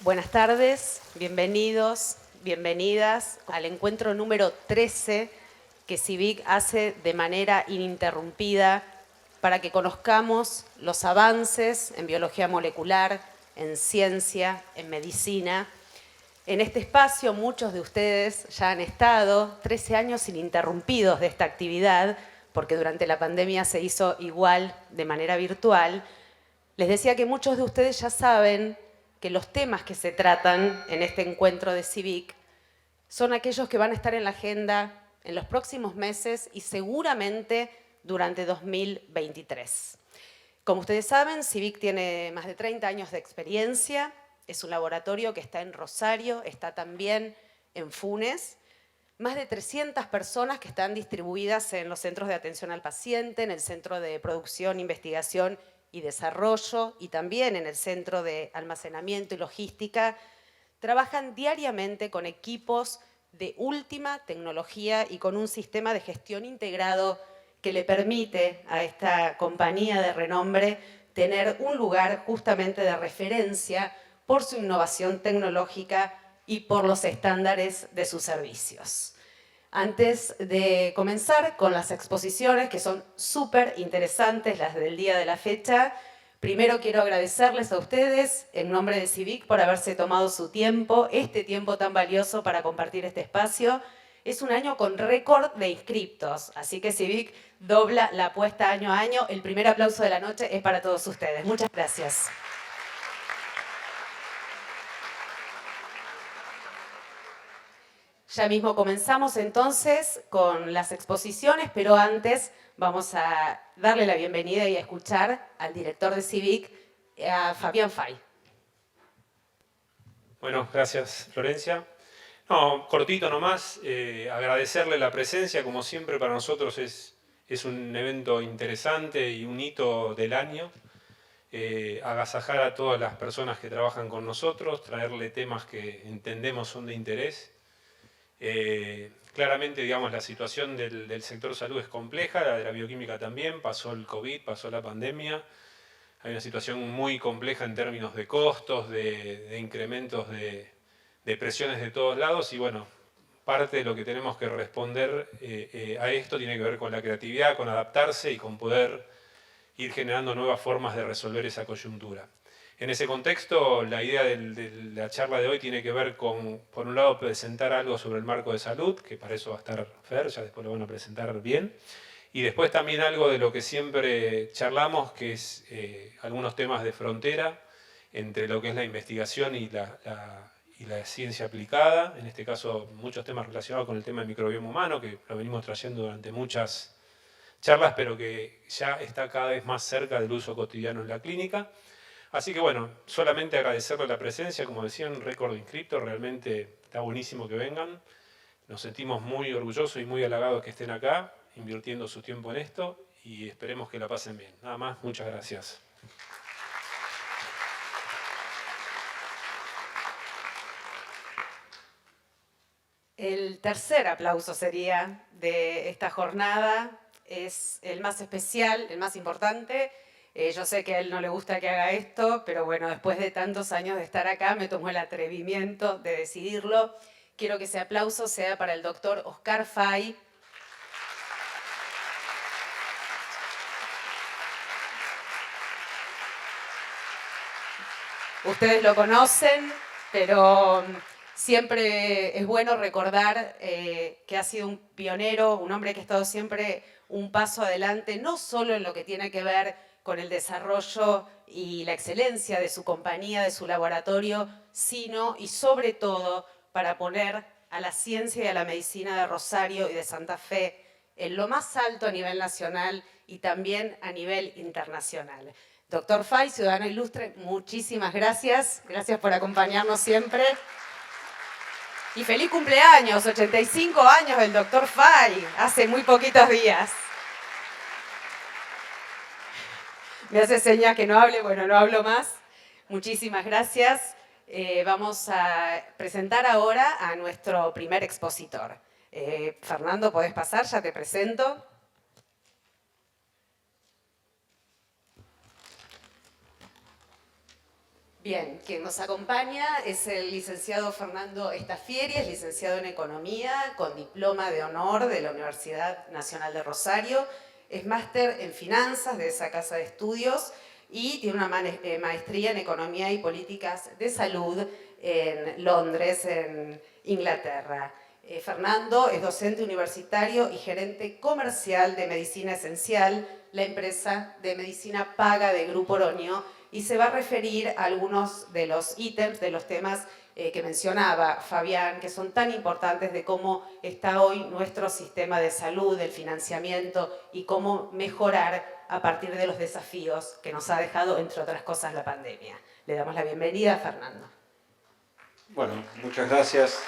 Buenas tardes, bienvenidos, bienvenidas al encuentro número 13 que CIVIC hace de manera ininterrumpida para que conozcamos los avances en biología molecular, en ciencia, en medicina. En este espacio muchos de ustedes ya han estado 13 años ininterrumpidos de esta actividad, porque durante la pandemia se hizo igual de manera virtual. Les decía que muchos de ustedes ya saben que los temas que se tratan en este encuentro de CIVIC son aquellos que van a estar en la agenda en los próximos meses y seguramente durante 2023. Como ustedes saben, CIVIC tiene más de 30 años de experiencia, es un laboratorio que está en Rosario, está también en Funes, más de 300 personas que están distribuidas en los centros de atención al paciente, en el Centro de Producción, Investigación y Desarrollo y también en el Centro de Almacenamiento y Logística, trabajan diariamente con equipos de última tecnología y con un sistema de gestión integrado que le permite a esta compañía de renombre tener un lugar justamente de referencia por su innovación tecnológica y por los estándares de sus servicios. Antes de comenzar con las exposiciones, que son súper interesantes, las del día de la fecha, primero quiero agradecerles a ustedes, en nombre de CIVIC, por haberse tomado su tiempo, este tiempo tan valioso para compartir este espacio. Es un año con récord de inscriptos, así que CIVIC dobla la apuesta año a año. El primer aplauso de la noche es para todos ustedes. Muchas gracias. Ya mismo comenzamos entonces con las exposiciones, pero antes vamos a darle la bienvenida y a escuchar al director de CIVIC, a Fabián Fay. Bueno, gracias Florencia. No, cortito nomás, agradecerle la presencia, como siempre para nosotros es un evento interesante y un hito del año. Agasajar a todas las personas que trabajan con nosotros, traerle temas que entendemos son de interés. Claramente, digamos, la situación del sector salud es compleja, la de la bioquímica también, pasó el COVID, pasó la pandemia. Hay una situación muy compleja en términos de costos, de incrementos de presiones de todos lados y bueno, parte de lo que tenemos que responder a esto tiene que ver con la creatividad, con adaptarse y con poder ir generando nuevas formas de resolver esa coyuntura. En ese contexto, la idea de la charla de hoy tiene que ver con, por un lado, presentar algo sobre el marco de salud, que para eso va a estar Fer, ya después lo van a presentar bien, y después también algo de lo que siempre charlamos, que es algunos temas de frontera entre lo que es la investigación y la ciencia aplicada, en este caso muchos temas relacionados con el tema del microbioma humano, que lo venimos trayendo durante muchas charlas, pero que ya está cada vez más cerca del uso cotidiano en la clínica. Así que bueno, solamente agradecerle la presencia, como decían, récord de inscriptos, realmente está buenísimo que vengan. Nos sentimos muy orgullosos y muy halagados que estén acá, invirtiendo su tiempo en esto y esperemos que la pasen bien. Nada más, muchas gracias. El tercer aplauso sería de esta jornada, es el más especial, el más importante. Yo sé que a él no le gusta que haga esto, pero bueno, después de tantos años de estar acá, me tomó el atrevimiento de decidirlo. Quiero que ese aplauso sea para el doctor Oscar Fay. Ustedes lo conocen, pero siempre es bueno recordar que ha sido un pionero, un hombre que ha estado siempre un paso adelante, no solo en lo que tiene que ver con el desarrollo y la excelencia de su compañía, de su laboratorio, sino y sobre todo para poner a la ciencia y a la medicina de Rosario y de Santa Fe en lo más alto a nivel nacional y también a nivel internacional. Doctor Fay, ciudadano ilustre, muchísimas gracias. Gracias por acompañarnos siempre. Y feliz cumpleaños, 85 años del doctor Fay, hace muy poquitos días. Me hace señas que no hable, bueno, no hablo más. Muchísimas gracias. Vamos a presentar ahora a nuestro primer expositor. Fernando, ¿podés pasar? Ya te presento. Bien, quien nos acompaña es el licenciado Fernando Estafieri, es licenciado en Economía con diploma de honor de la Universidad Nacional de Rosario, es máster en Finanzas de esa casa de estudios y tiene una maestría en Economía y Políticas de Salud en Londres, en Inglaterra. Fernando es docente universitario y gerente comercial de Medicina Esencial, la empresa de medicina paga de Grupo Oroño, y se va a referir a algunos de los ítems, de los temas que mencionaba Fabián, que son tan importantes de cómo está hoy nuestro sistema de salud, el financiamiento y cómo mejorar a partir de los desafíos que nos ha dejado, entre otras cosas, la pandemia. Le damos la bienvenida a Fernando. Bueno, muchas gracias.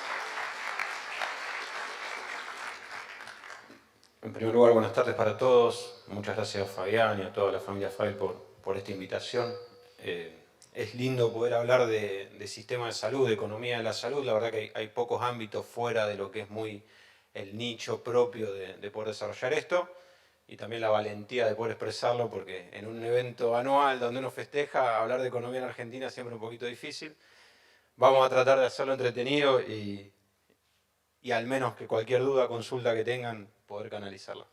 En primer lugar, buenas tardes para todos. Muchas gracias a Fabián y a toda la familia Fail por esta invitación. Es lindo poder hablar de sistema de salud, de economía de la salud. La verdad que hay pocos ámbitos fuera de lo que es muy el nicho propio de poder desarrollar esto. Y también la valentía de poder expresarlo, porque en un evento anual donde uno festeja, hablar de economía en Argentina es siempre un poquito difícil. Vamos a tratar de hacerlo entretenido y al menos que cualquier duda, consulta que tengan, poder canalizarla.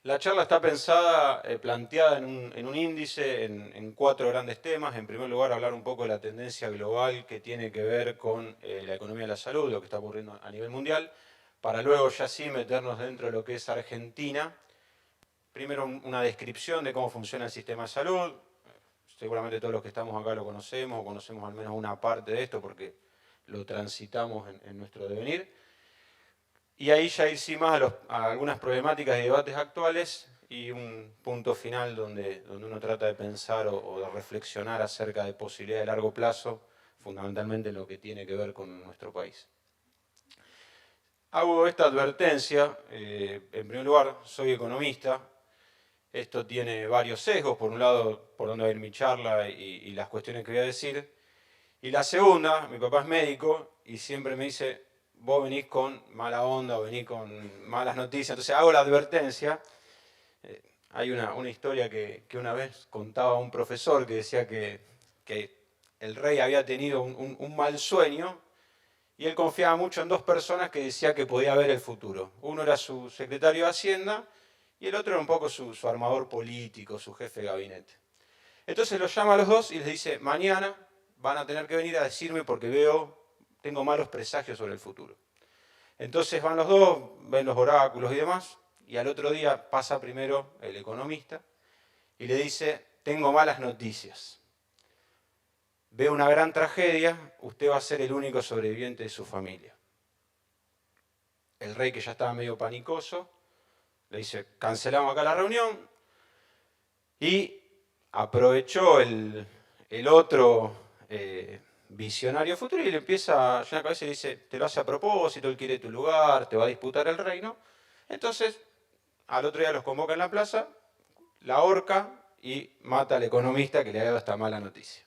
La charla está pensada, planteada en un índice, en 4 grandes temas. En primer lugar, hablar un poco de la tendencia global que tiene que ver con la economía de la salud, lo que está ocurriendo a nivel mundial, para luego ya sí meternos dentro de lo que es Argentina. Primero una descripción de cómo funciona el sistema de salud. Seguramente todos los que estamos acá lo conocemos, o conocemos al menos una parte de esto porque lo transitamos en nuestro devenir. Y ahí ya ir sí más a algunas problemáticas y debates actuales y un punto final donde uno trata de pensar o de reflexionar acerca de posibilidades de largo plazo, fundamentalmente en lo que tiene que ver con nuestro país. Hago esta advertencia, en primer lugar, soy economista. Esto tiene varios sesgos, por un lado, por dónde va a ir mi charla y las cuestiones que voy a decir. Y la segunda, mi papá es médico y siempre me dice, vos venís con mala onda o venís con malas noticias. Entonces hago la advertencia. Hay una historia que una vez contaba un profesor que decía que el rey había tenido un mal sueño y él confiaba mucho en 2 personas que decía que podía ver el futuro. Uno era su secretario de Hacienda y el otro era un poco su armador político, su jefe de gabinete. Entonces los llama a los 2 y les dice, mañana van a tener que venir a decirme porque tengo malos presagios sobre el futuro. Entonces van los 2, ven los oráculos y demás, y al otro día pasa primero el economista y le dice, tengo malas noticias. Veo una gran tragedia, usted va a ser el único sobreviviente de su familia. El rey, que ya estaba medio panicoso, le dice, cancelamos acá la reunión, y aprovechó el otro visionario futuro y le empieza a llenar la cabeza y le dice, te lo hace a propósito, él quiere tu lugar, te va a disputar el reino. Entonces, al otro día los convoca en la plaza, la ahorca y mata al economista que le ha dado esta mala noticia.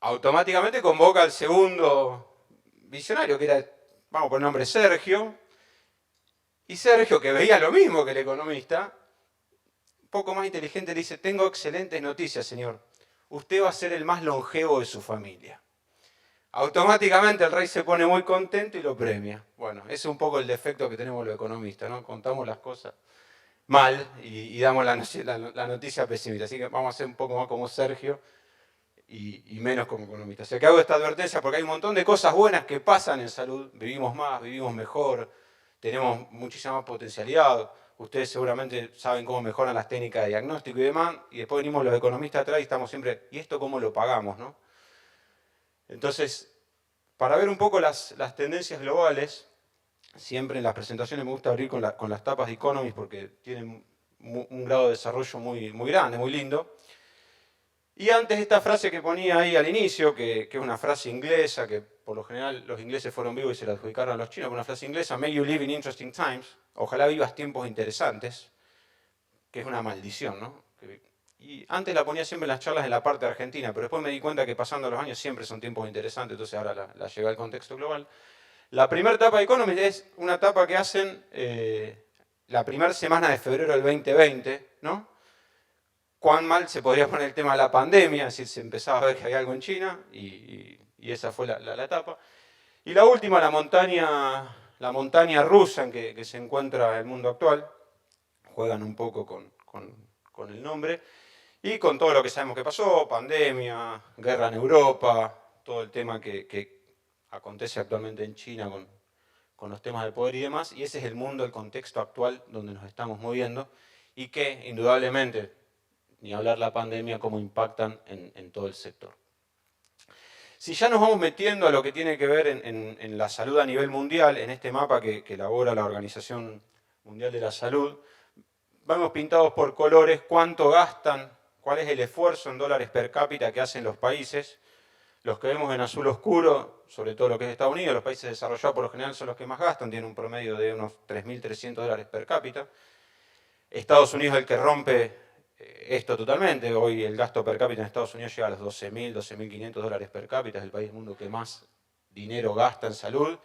Automáticamente convoca al segundo visionario, que era, vamos a poner el nombre, Sergio. Y Sergio, que veía lo mismo que el economista, un poco más inteligente, le dice, tengo excelentes noticias, señor. Usted va a ser el más longevo de su familia. Automáticamente el rey se pone muy contento y lo premia. Bueno, ese es un poco el defecto que tenemos los economistas, ¿no? Contamos las cosas mal y damos la noticia pesimista. Así que vamos a ser un poco más como Sergio y menos como economista. O sea que hago esta advertencia porque hay un montón de cosas buenas que pasan en salud. Vivimos más, vivimos mejor, tenemos muchísima más potencialidad. Ustedes seguramente saben cómo mejoran las técnicas de diagnóstico y demás, y después venimos los economistas atrás y estamos siempre, ¿y esto cómo lo pagamos, no? Entonces, para ver un poco las tendencias globales, siempre en las presentaciones me gusta abrir con las tapas de Economist porque tienen un grado de desarrollo muy, muy grande, muy lindo. Y antes esta frase que ponía ahí al inicio, que es una frase inglesa, que por lo general los ingleses fueron vivos y se la adjudicaron a los chinos, una frase inglesa, may you live in interesting times, ojalá vivas tiempos interesantes, que es una maldición, ¿no? Y antes la ponía siempre en las charlas en la parte argentina, pero después me di cuenta que pasando los años siempre son tiempos interesantes, entonces ahora la llevé al contexto global. La primera etapa de Economist es una etapa que hacen la primera semana de febrero del 2020, ¿no? cuán mal se podría poner el tema de la pandemia, es decir, se empezaba a ver que había algo en China y esa fue la etapa. Y la última, la montaña rusa en que se encuentra el mundo actual, juegan un poco con el nombre, y con todo lo que sabemos que pasó, pandemia, guerra en Europa, todo el tema que acontece actualmente en China con los temas de poder y demás, y ese es el mundo, el contexto actual donde nos estamos moviendo, y que indudablemente, ni hablar la pandemia, cómo impactan en todo el sector. Si ya nos vamos metiendo a lo que tiene que ver en la salud a nivel mundial, en este mapa que elabora la Organización Mundial de la Salud, vamos pintados por colores cuánto gastan, cuál es el esfuerzo en dólares per cápita que hacen los países. Los que vemos en azul oscuro, sobre todo lo que es Estados Unidos, los países desarrollados por lo general son los que más gastan, tienen un promedio de unos 3.300 dólares per cápita. Estados Unidos es el que rompe esto totalmente. Hoy el gasto per cápita en Estados Unidos llega a los 12.000, 12.500 dólares per cápita. Es el país del mundo que más dinero gasta en salud.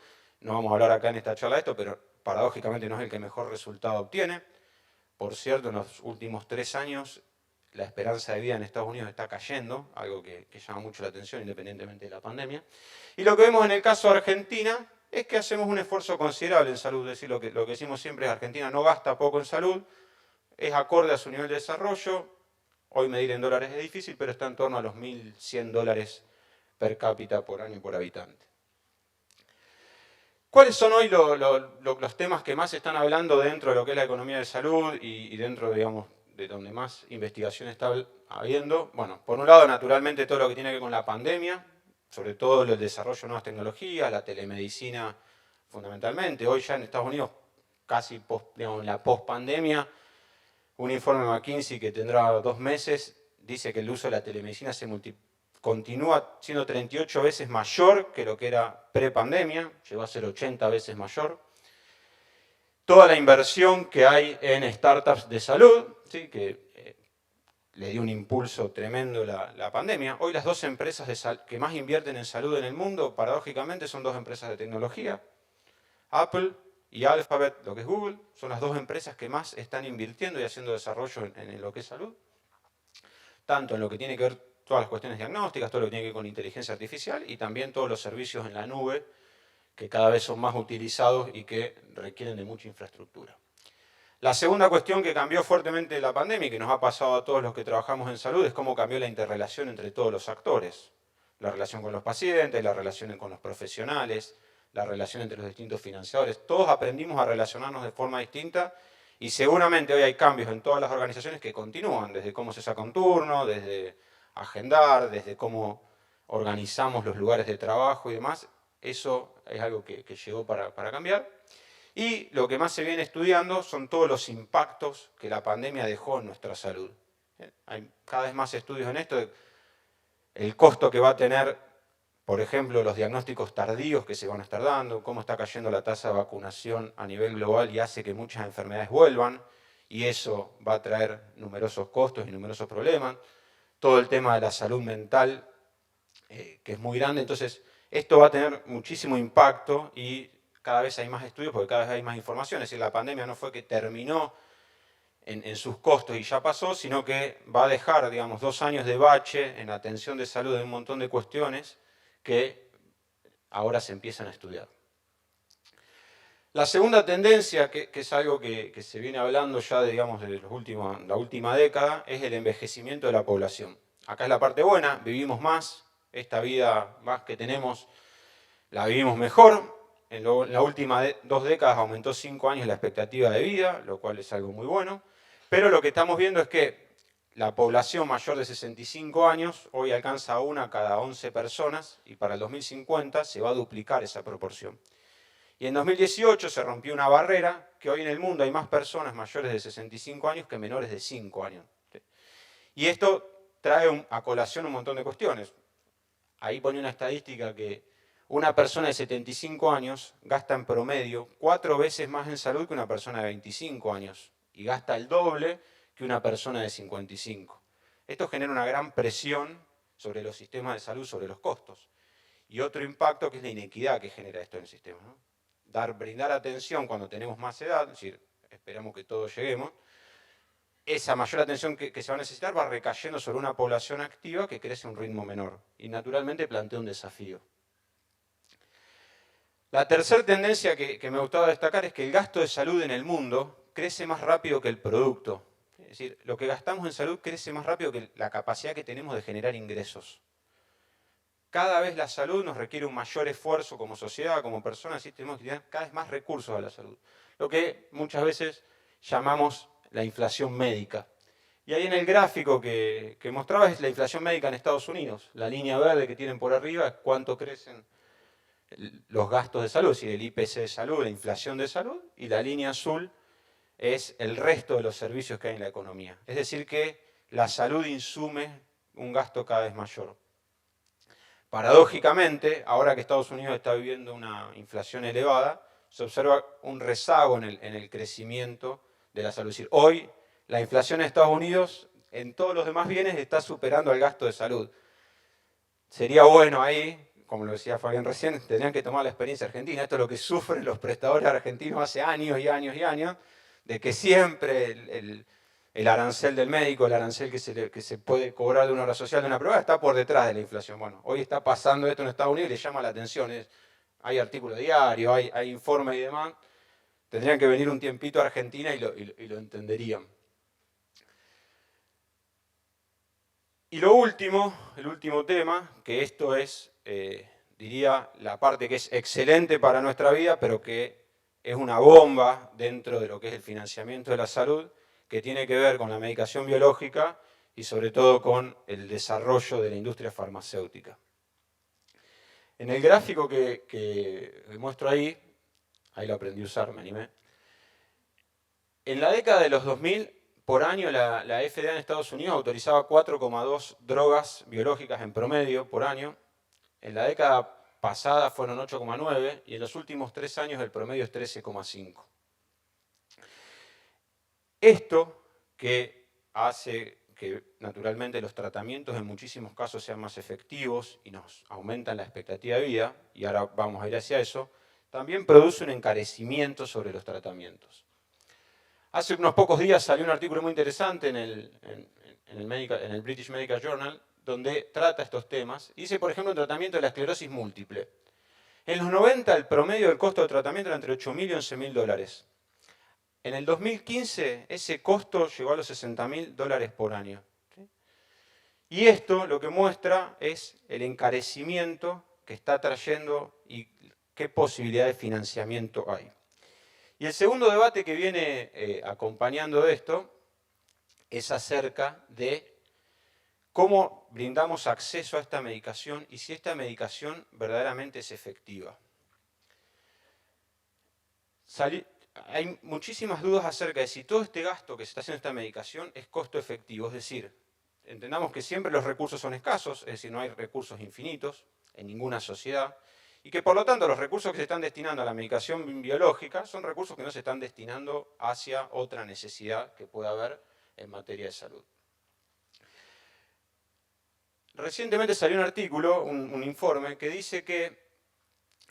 No vamos a hablar acá en esta charla de esto, pero paradójicamente no es el que mejor resultado obtiene. Por cierto, en los últimos 3 años la esperanza de vida en Estados Unidos está cayendo, algo que llama mucho la atención independientemente de la pandemia. Y lo que vemos en el caso de Argentina es que hacemos un esfuerzo considerable en salud. Es decir, lo que decimos siempre es que Argentina no gasta poco en salud, es acorde a su nivel de desarrollo. Hoy medir en dólares es difícil, pero está en torno a los 1.100 dólares per cápita por año y por habitante. ¿Cuáles son hoy los temas que más se están hablando dentro de lo que es la economía de salud y dentro, digamos, de donde más investigación está habiendo? Bueno, por un lado, naturalmente, todo lo que tiene que ver con la pandemia, sobre todo el desarrollo de nuevas tecnologías, la telemedicina fundamentalmente. Hoy ya en Estados Unidos, casi digamos, en la pospandemia, un informe de McKinsey que tendrá 2 meses dice que el uso de la telemedicina continúa siendo 38 veces mayor que lo que era prepandemia, llegó a ser 80 veces mayor. Toda la inversión que hay en startups de salud, ¿sí? Que le dio un impulso tremendo la pandemia. Hoy las 2 empresas que más invierten en salud en el mundo, paradójicamente, son 2 empresas de tecnología. Apple y Alphabet, lo que es Google, son las 2 empresas que más están invirtiendo y haciendo desarrollo en lo que es salud. Tanto en lo que tiene que ver todas las cuestiones diagnósticas, todo lo que tiene que ver con inteligencia artificial y también todos los servicios en la nube que cada vez son más utilizados y que requieren de mucha infraestructura. La segunda cuestión que cambió fuertemente la pandemia y que nos ha pasado a todos los que trabajamos en salud es cómo cambió la interrelación entre todos los actores. La relación con los pacientes, la relación con los profesionales, la relación entre los distintos financiadores. Todos aprendimos a relacionarnos de forma distinta y seguramente hoy hay cambios en todas las organizaciones que continúan, desde cómo se saca un turno, desde agendar, desde cómo organizamos los lugares de trabajo y demás. Eso es algo que llegó para cambiar. Y lo que más se viene estudiando son todos los impactos que la pandemia dejó en nuestra salud. Hay cada vez más estudios en esto, el costo que va a tener, por ejemplo, los diagnósticos tardíos que se van a estar dando, cómo está cayendo la tasa de vacunación a nivel global y hace que muchas enfermedades vuelvan, y eso va a traer numerosos costos y numerosos problemas. Todo el tema de la salud mental, que es muy grande, entonces esto va a tener muchísimo impacto y cada vez hay más estudios porque cada vez hay más información. Es decir, la pandemia no fue que terminó en sus costos y ya pasó, sino que va a dejar, digamos, 2 años de bache en atención de salud de un montón de cuestiones que ahora se empiezan a estudiar. La segunda tendencia, que es algo que se viene hablando ya, digamos, de la última década, es el envejecimiento de la población. Acá es la parte buena, vivimos más, esta vida más que tenemos la vivimos mejor. En las últimas 2 décadas aumentó 5 años la expectativa de vida, lo cual es algo muy bueno. Pero lo que estamos viendo es que la población mayor de 65 años hoy alcanza a 1 cada 11 personas y para el 2050 se va a duplicar esa proporción. Y en 2018 se rompió una barrera que hoy en el mundo hay más personas mayores de 65 años que menores de 5 años. Y esto trae a colación un montón de cuestiones. Ahí pone una estadística que una persona de 75 años gasta en promedio 4 veces más en salud que una persona de 25 años y gasta el doble que una persona de 55. Esto genera una gran presión sobre los sistemas de salud, sobre los costos. Y otro impacto que es la inequidad que genera esto en el sistema, ¿no? Brindar atención cuando tenemos más edad, es decir, esperamos que todos lleguemos, esa mayor atención que se va a necesitar va recayendo sobre una población activa que crece a un ritmo menor y naturalmente plantea un desafío. La tercera tendencia que me gustaba destacar es que el gasto de salud en el mundo crece más rápido que el producto. Es decir, lo que gastamos en salud crece más rápido que la capacidad que tenemos de generar ingresos. Cada vez la salud nos requiere un mayor esfuerzo como sociedad, como personas, y tenemos que tener cada vez más recursos a la salud. Lo que muchas veces llamamos la inflación médica. Y ahí en el gráfico que mostraba es la inflación médica en Estados Unidos. La línea verde que tienen por arriba es cuánto crecen los gastos de salud, es decir, el IPC de salud, la inflación de salud, y la línea azul es el resto de los servicios que hay en la economía. Es decir, que la salud insume un gasto cada vez mayor. Paradójicamente, ahora que Estados Unidos está viviendo una inflación elevada, se observa un rezago en el crecimiento de la salud. Es decir, hoy la inflación en Estados Unidos en todos los demás bienes está superando el gasto de salud. Sería bueno ahí, como lo decía Fabián recién, tendrían que tomar la experiencia argentina. Esto es lo que sufren los prestadores argentinos hace años y años y años, de que siempre el arancel del médico, el arancel que se puede cobrar de una obra social, de una privada, está por detrás de la inflación. Bueno, hoy está pasando esto en Estados Unidos y le llama la atención. Hay artículos diarios, hay informes y demás. Tendrían que venir un tiempito a Argentina y lo entenderían. Y lo último, el último tema, que esto es, diría, la parte que es excelente para nuestra vida, pero que es una bomba dentro de lo que es el financiamiento de la salud, que tiene que ver con la medicación biológica y sobre todo con el desarrollo de la industria farmacéutica. En el gráfico que muestro ahí lo aprendí a usar, me animé. En la década de los 2000, por año la FDA en Estados Unidos autorizaba 4,2 drogas biológicas en promedio por año. En la década pasada fueron 8,9 y en los últimos 3 años el promedio es 13,5. Esto que hace que naturalmente los tratamientos en muchísimos casos sean más efectivos y nos aumentan la expectativa de vida, y ahora vamos a ir hacia eso, también produce un encarecimiento sobre los tratamientos. Hace unos pocos días salió un artículo muy interesante en el British Medical Journal donde trata estos temas. Dice, por ejemplo, un tratamiento de la esclerosis múltiple. En los 90 el promedio del costo de tratamiento era entre 8.000 y 11.000 dólares. En el 2015 ese costo llegó a los 60.000 dólares por año. Y esto lo que muestra es el encarecimiento que está trayendo y qué posibilidad de financiamiento hay. Y el segundo debate que viene acompañando de esto es acerca de cómo brindamos acceso a esta medicación y si esta medicación verdaderamente es efectiva. Hay muchísimas dudas acerca de si todo este gasto que se está haciendo en esta medicación es costo efectivo. Es decir, entendamos que siempre los recursos son escasos, es decir, no hay recursos infinitos en ninguna sociedad, y que por lo tanto los recursos que se están destinando a la medicación biológica son recursos que no se están destinando hacia otra necesidad que pueda haber en materia de salud. Recientemente salió un artículo, un informe, que dice que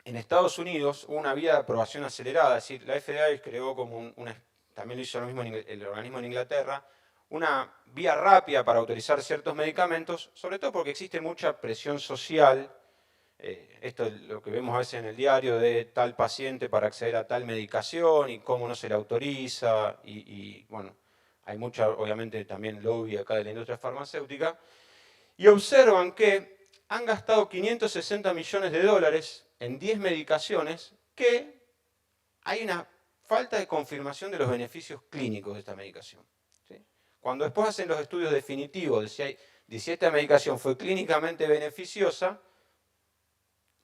en Estados Unidos hubo una vía de aprobación acelerada, es decir, la FDA creó como también lo hizo lo mismo el organismo en Inglaterra, una vía rápida para autorizar ciertos medicamentos, sobre todo porque existe mucha presión social. Esto es lo que vemos a veces en el diario de tal paciente para acceder a tal medicación y cómo no se le autoriza. Y bueno, hay mucha, obviamente, también lobby acá de la industria farmacéutica. Y observan que han gastado 560 millones de dólares en 10 medicaciones que hay una falta de confirmación de los beneficios clínicos de esta medicación. ¿Sí? Cuando después hacen los estudios definitivos de si esta medicación fue clínicamente beneficiosa,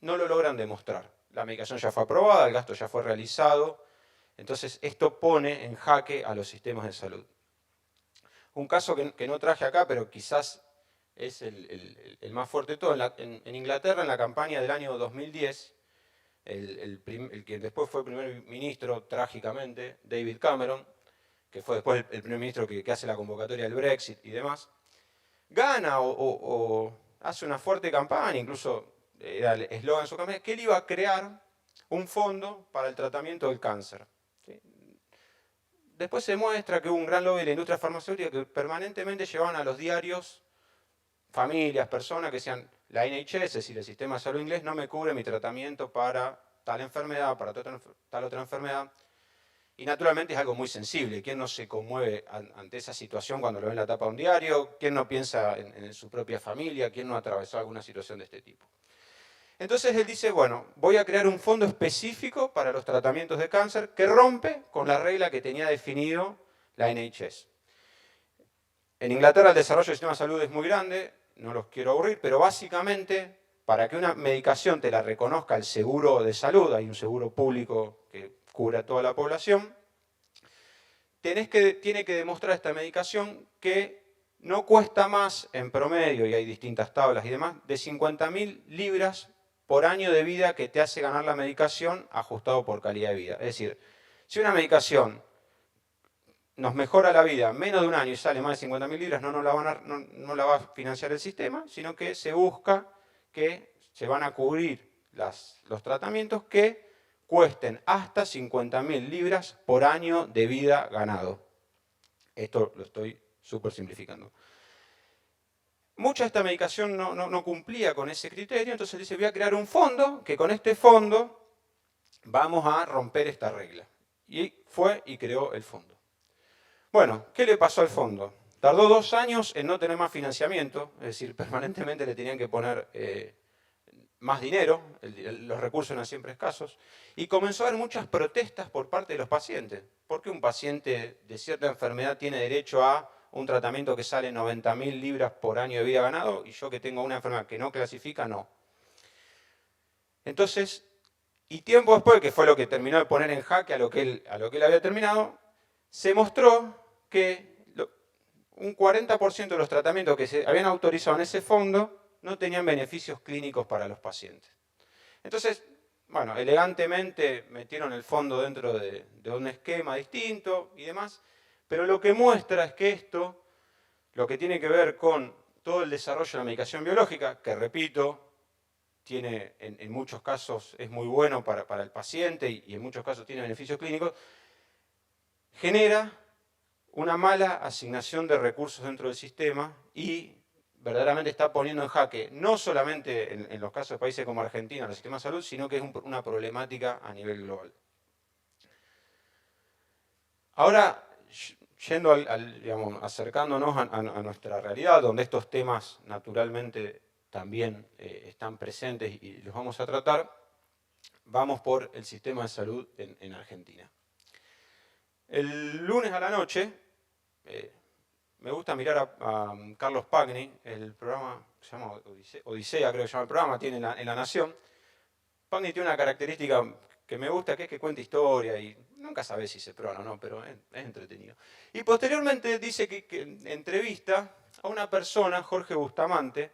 no lo logran demostrar. La medicación ya fue aprobada, el gasto ya fue realizado, entonces esto pone en jaque a los sistemas de salud. Un caso que no traje acá, pero quizás es el más fuerte de todo. En Inglaterra, en la campaña del año 2010, el que después fue primer ministro, trágicamente, David Cameron, que fue después el primer ministro que hace la convocatoria del Brexit y demás, gana o hace una fuerte campaña, incluso era el eslogan de su campaña, que él iba a crear un fondo para el tratamiento del cáncer. ¿Sí? después se muestra que hubo un gran lobby de la industria farmacéutica que permanentemente llevaban a los diarios familias, personas que decían, la NHS, es decir, el sistema de salud inglés, no me cubre mi tratamiento para tal enfermedad, para tal otra enfermedad. Y naturalmente es algo muy sensible. ¿Quién no se conmueve ante esa situación cuando lo ve en la tapa de un diario? ¿Quién no piensa en su propia familia? ¿Quién no ha atravesado alguna situación de este tipo? Entonces él dice, bueno, voy a crear un fondo específico para los tratamientos de cáncer que rompe con la regla que tenía definido la NHS. En Inglaterra el desarrollo del sistema de salud es muy grande, no los quiero aburrir, pero básicamente para que una medicación te la reconozca el seguro de salud, hay un seguro público que cubre a toda la población, tiene que demostrar esta medicación que no cuesta más en promedio, y hay distintas tablas y demás, de 50.000 libras por año de vida que te hace ganar la medicación ajustado por calidad de vida. Es decir, si una medicación nos mejora la vida menos de un año y sale más de 50.000 libras, no la va a financiar el sistema, sino que se busca que se van a cubrir los tratamientos que cuesten hasta 50.000 libras por año de vida ganado. Esto lo estoy súper simplificando. Mucha de esta medicación no cumplía con ese criterio, entonces dice, voy a crear un fondo, que con este fondo vamos a romper esta regla. Y fue y creó el fondo. Bueno, ¿qué le pasó al fondo? Tardó 2 años en no tener más financiamiento, es decir, permanentemente le tenían que poner más dinero, los recursos eran siempre escasos, y comenzó a haber muchas protestas por parte de los pacientes. ¿Por qué un paciente de cierta enfermedad tiene derecho a un tratamiento que sale 90.000 libras por año de vida ganado y yo que tengo una enfermedad que no clasifica, no? Entonces, y tiempo después, que fue lo que terminó de poner en jaque a lo que él había terminado, se mostró que un 40% de los tratamientos que se habían autorizado en ese fondo no tenían beneficios clínicos para los pacientes. Entonces, bueno, elegantemente metieron el fondo dentro de un esquema distinto y demás, pero lo que muestra es que esto, lo que tiene que ver con todo el desarrollo de la medicación biológica, que repito, tiene en muchos casos es muy bueno para el paciente y en muchos casos tiene beneficios clínicos, genera una mala asignación de recursos dentro del sistema y verdaderamente está poniendo en jaque, no solamente en los casos de países como Argentina, el sistema de salud, sino que es una problemática a nivel global. Ahora, yendo digamos, acercándonos a nuestra realidad, donde estos temas naturalmente también están presentes y los vamos a tratar, vamos por el sistema de salud en Argentina. El lunes a la noche, me gusta mirar a Carlos Pagni, el programa se llama Odisea, creo que se llama el programa, tiene en La Nación. Pagni tiene una característica que me gusta, que es que cuenta historia y nunca sabes si se prueba o no, pero es entretenido. Y posteriormente dice que entrevista a una persona, Jorge Bustamante,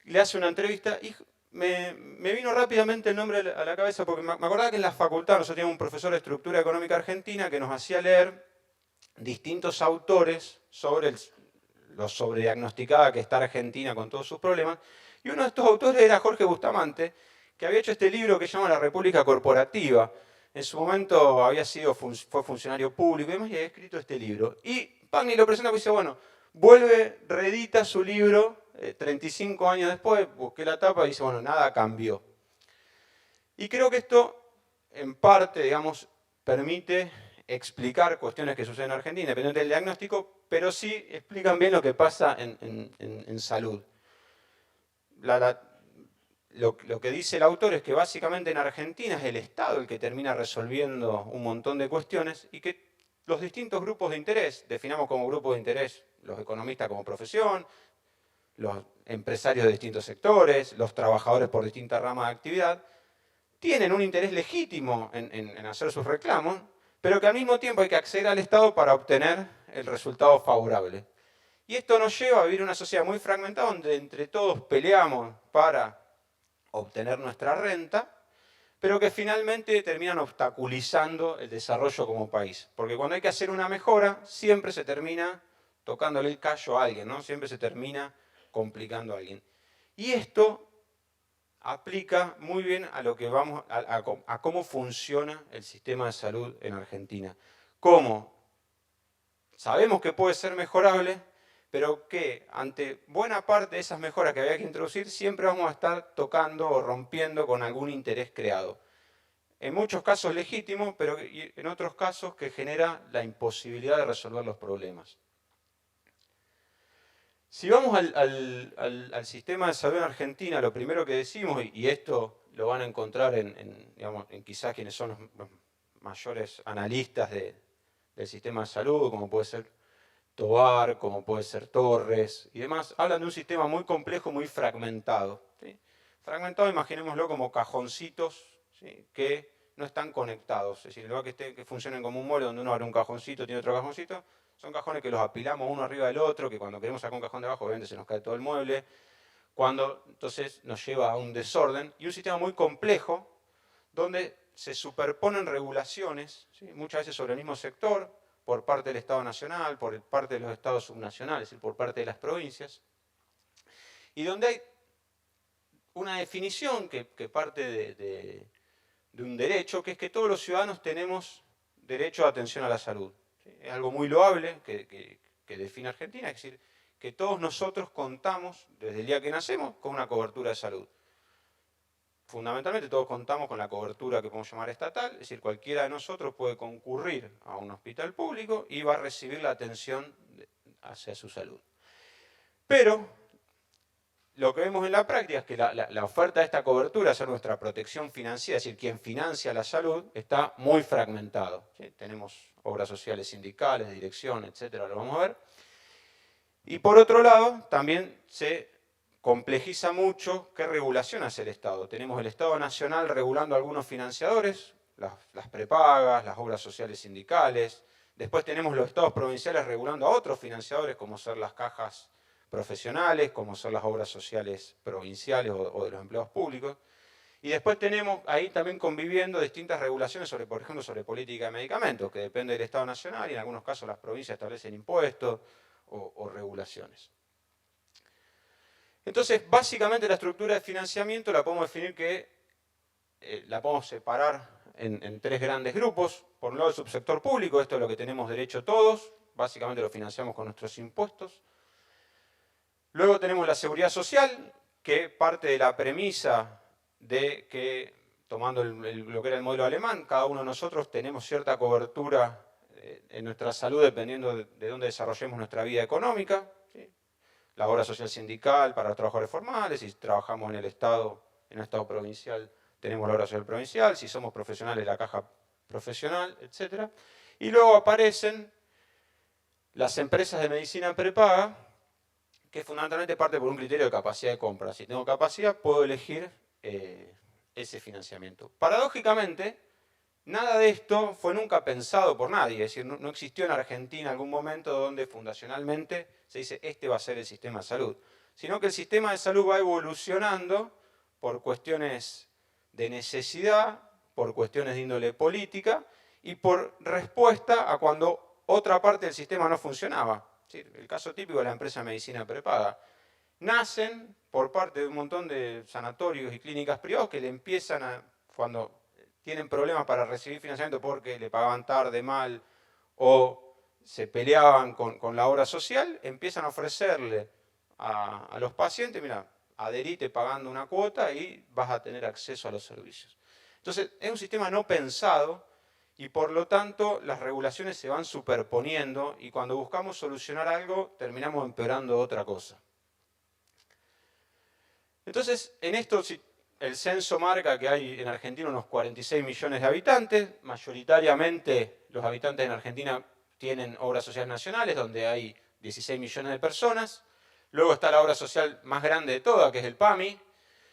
le hace una entrevista y me vino rápidamente el nombre a la cabeza porque me acordaba que en la facultad nosotros teníamos un profesor de estructura económica argentina que nos hacía leer distintos autores sobre lo sobrediagnosticada que está Argentina con todos sus problemas, y uno de estos autores era Jorge Bustamante, que había hecho este libro que se llama La República Corporativa. En su momento fue funcionario público y demás, y había escrito este libro. Y Pagni lo presenta y dice, bueno, reedita su libro 35 años después, busqué la tapa y dice, bueno, nada cambió. Y creo que esto, en parte, digamos, permite explicar cuestiones que suceden en Argentina, independientemente del diagnóstico, pero sí explican bien lo que pasa en salud. Lo que dice el autor es que básicamente en Argentina es el Estado el que termina resolviendo un montón de cuestiones y que los distintos grupos de interés, definamos como grupos de interés los economistas como profesión, los empresarios de distintos sectores, los trabajadores por distintas ramas de actividad, tienen un interés legítimo en hacer sus reclamos, pero que al mismo tiempo hay que acceder al Estado para obtener el resultado favorable. Y esto nos lleva a vivir una sociedad muy fragmentada donde entre todos peleamos para obtener nuestra renta, pero que finalmente terminan obstaculizando el desarrollo como país. Porque cuando hay que hacer una mejora, siempre se termina tocándole el callo a alguien, ¿no? Siempre se termina complicando a alguien. Y esto aplica muy bien a lo que a cómo funciona el sistema de salud en Argentina. cómo sabemos que puede ser mejorable, pero que ante buena parte de esas mejoras que había que introducir, siempre vamos a estar tocando o rompiendo con algún interés creado. En muchos casos legítimo, pero en otros casos que genera la imposibilidad de resolver los problemas. Si vamos al sistema de salud en Argentina, lo primero que decimos, y esto lo van a encontrar digamos, en quizás quienes son los mayores analistas del sistema de salud, como puede ser Tovar, como puede ser Torres y demás, hablan de un sistema muy complejo, muy fragmentado. ¿Sí? Fragmentado, imaginémoslo como cajoncitos, ¿sí?, que no están conectados. Es decir, en lugar que funcionen como un mueble donde uno abre un cajoncito, tiene otro cajoncito, son cajones que los apilamos uno arriba del otro, que cuando queremos sacar un cajón de abajo, obviamente se nos cae todo el mueble, entonces nos lleva a un desorden, y un sistema muy complejo, donde se superponen regulaciones, ¿sí?, muchas veces sobre el mismo sector, por parte del Estado Nacional, por parte de los estados subnacionales, es decir, por parte de las provincias, y donde hay una definición que parte de un derecho, que es que todos los ciudadanos tenemos derecho a atención a la salud. Es algo muy loable que define Argentina, es decir, que todos nosotros contamos, desde el día que nacemos, con una cobertura de salud. Fundamentalmente todos contamos con la cobertura que podemos llamar estatal, es decir, cualquiera de nosotros puede concurrir a un hospital público y va a recibir la atención hacia su salud. Pero lo que vemos en la práctica es que la oferta de esta cobertura, hacia nuestra protección financiera, es decir, quien financia la salud, está muy fragmentado. ¿Sí? Tenemos obras sociales sindicales, de dirección, etcétera, lo vamos a ver. Y por otro lado, también se complejiza mucho qué regulación hace el Estado. Tenemos el Estado Nacional regulando a algunos financiadores, las prepagas, las obras sociales sindicales. Después tenemos los estados provinciales regulando a otros financiadores, como ser las cajas profesionales, como son las obras sociales provinciales o de los empleados públicos. Y después tenemos ahí también conviviendo distintas regulaciones, por ejemplo, sobre política de medicamentos, que depende del Estado Nacional, y en algunos casos las provincias establecen impuestos o regulaciones. Entonces, básicamente la estructura de financiamiento la podemos definir la podemos separar en tres grandes grupos. Por un lado, el subsector público, esto es lo que tenemos derecho todos, básicamente lo financiamos con nuestros impuestos. Luego tenemos la seguridad social, que parte de la premisa de que, tomando lo que era el modelo alemán, cada uno de nosotros tenemos cierta cobertura en nuestra salud dependiendo de dónde desarrollemos nuestra vida económica. ¿Sí? La obra social sindical para los trabajadores formales, si trabajamos en el Estado provincial, tenemos la obra social provincial, si somos profesionales, la caja profesional, etc. Y luego aparecen las empresas de medicina prepaga, que fundamentalmente parte por un criterio de capacidad de compra. Si tengo capacidad, puedo elegir ese financiamiento. Paradójicamente, nada de esto fue nunca pensado por nadie, es decir, no existió en Argentina algún momento donde fundacionalmente se dice este va a ser el sistema de salud, sino que el sistema de salud va evolucionando por cuestiones de necesidad, por cuestiones de índole política y por respuesta a cuando otra parte del sistema no funcionaba. El caso típico de la empresa de medicina prepaga. Nacen por parte de un montón de sanatorios y clínicas privados que le empiezan cuando tienen problemas para recibir financiamiento porque le pagaban tarde, mal, o se peleaban con la obra social, empiezan a ofrecerle a los pacientes, mira, adherite pagando una cuota y vas a tener acceso a los servicios. Entonces, es un sistema no pensado y por lo tanto las regulaciones se van superponiendo y cuando buscamos solucionar algo terminamos empeorando otra cosa. Entonces, en esto el censo marca que hay en Argentina unos 46 millones de habitantes, mayoritariamente los habitantes en Argentina tienen obras sociales nacionales, donde hay 16 millones de personas. Luego está la obra social más grande de todas, que es el PAMI,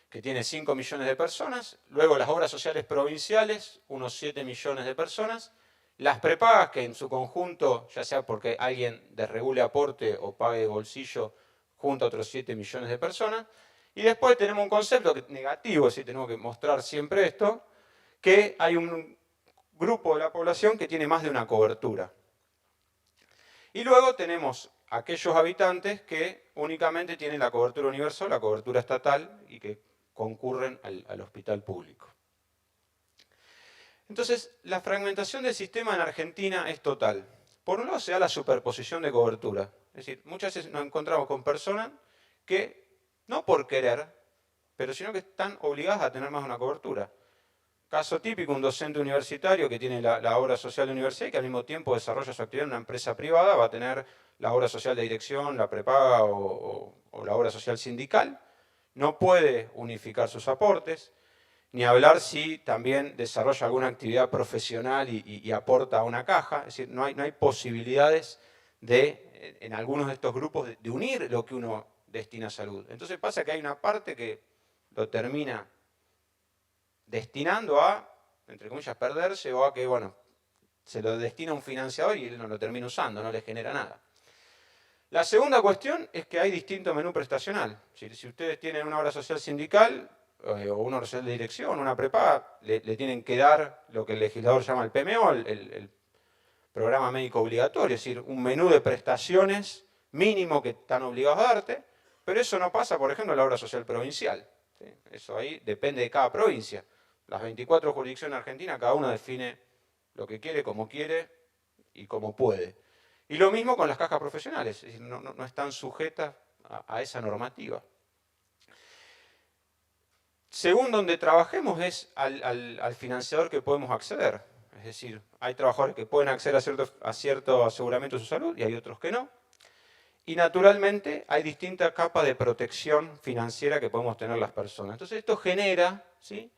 que tiene 5 millones de personas. Luego las obras sociales provinciales, unos 7 millones de personas. Las prepagas, que en su conjunto, ya sea porque alguien desregule aporte o pague de bolsillo, junta otros 7 millones de personas. Y después tenemos un concepto negativo, si tenemos que mostrar siempre esto, que hay un grupo de la población que tiene más de una cobertura. Y luego tenemos aquellos habitantes que únicamente tienen la cobertura universal, la cobertura estatal, y que concurren al hospital público. Entonces, la fragmentación del sistema en Argentina es total. Por un lado se da la superposición de cobertura. Es decir, muchas veces nos encontramos con personas que, no por querer, pero sino que están obligadas a tener más de una cobertura. Caso típico, un docente universitario que tiene la obra social de universidad y que al mismo tiempo desarrolla su actividad en una empresa privada, va a tener la obra social de dirección, la prepaga o la obra social sindical. No puede unificar sus aportes, ni hablar si también desarrolla alguna actividad profesional y aporta a una caja. Es decir, no hay posibilidades de, en algunos de estos grupos, de unir lo que uno destina a salud. Entonces pasa que hay una parte que lo termina destinando a, entre comillas, perderse o a que, bueno, se lo destina a un financiador y él no lo termina usando, no le genera nada. La segunda cuestión es que hay distinto menú prestacional. Si ustedes tienen una obra social sindical o una obra social de dirección, una prepaga, le tienen que dar lo que el legislador llama el PMO, el programa médico obligatorio, es decir, un menú de prestaciones mínimo que están obligados a darte, pero eso no pasa, por ejemplo, en la obra social provincial. ¿Sí? Eso ahí depende de cada provincia. Las 24 jurisdicciones argentinas, cada una define lo que quiere y como puede. Y lo mismo con las cajas profesionales, es decir, no están sujetas a esa normativa. Según donde trabajemos es al financiador que podemos acceder. Es decir, hay trabajadores que pueden acceder a cierto aseguramiento de su salud y hay otros que no. Y naturalmente hay distintas capas de protección financiera que podemos tener las personas. Entonces esto genera, ¿sí?,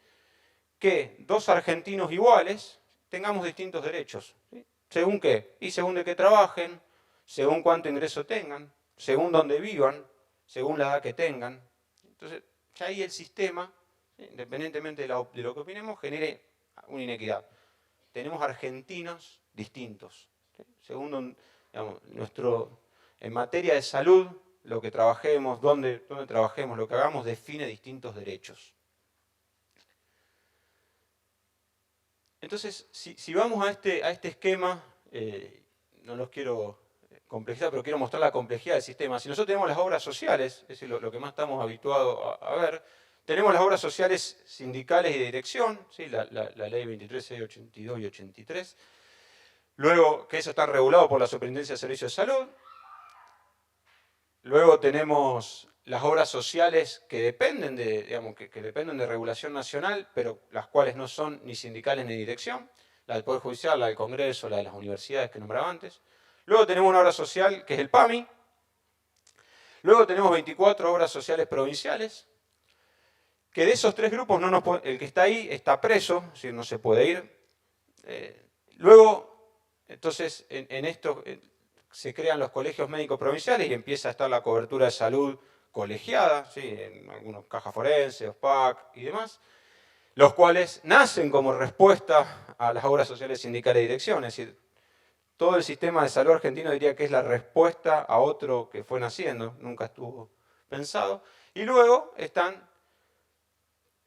que dos argentinos iguales tengamos distintos derechos. ¿Sí? ¿Según qué? Y según de qué trabajen, según cuánto ingreso tengan, según dónde vivan, según la edad que tengan. Entonces, ya ahí el sistema, ¿sí?, independientemente de lo que opinemos, genere una inequidad. Tenemos argentinos distintos. ¿Sí? Según, digamos, en materia de salud, lo que trabajemos, dónde trabajemos, lo que hagamos, define distintos derechos. Entonces, si vamos a este esquema, no los quiero complejizar, pero quiero mostrar la complejidad del sistema. Si nosotros tenemos las obras sociales, es decir, lo que más estamos habituados a ver, tenemos las obras sociales sindicales y de dirección, ¿sí?, la ley 23, 82 y 83. Luego, que eso está regulado por la Superintendencia de Servicios de Salud. Luego tenemos las obras sociales que dependen que dependen de regulación nacional, pero las cuales no son ni sindicales ni dirección, la del Poder Judicial, la del Congreso, la de las universidades que nombraba antes. Luego tenemos una obra social que es el PAMI. Luego tenemos 24 obras sociales provinciales, que de esos tres grupos el que está ahí está preso, es decir, no se puede ir. Luego, entonces, en esto se crean los colegios médicos provinciales y empieza a estar la cobertura de salud colegiada, ¿sí?, en algunos cajas forenses, OSPAC y demás, los cuales nacen como respuesta a las obras sociales sindicales de dirección. Es decir, todo el sistema de salud argentino diría que es la respuesta a otro que fue naciendo, nunca estuvo pensado. Y luego están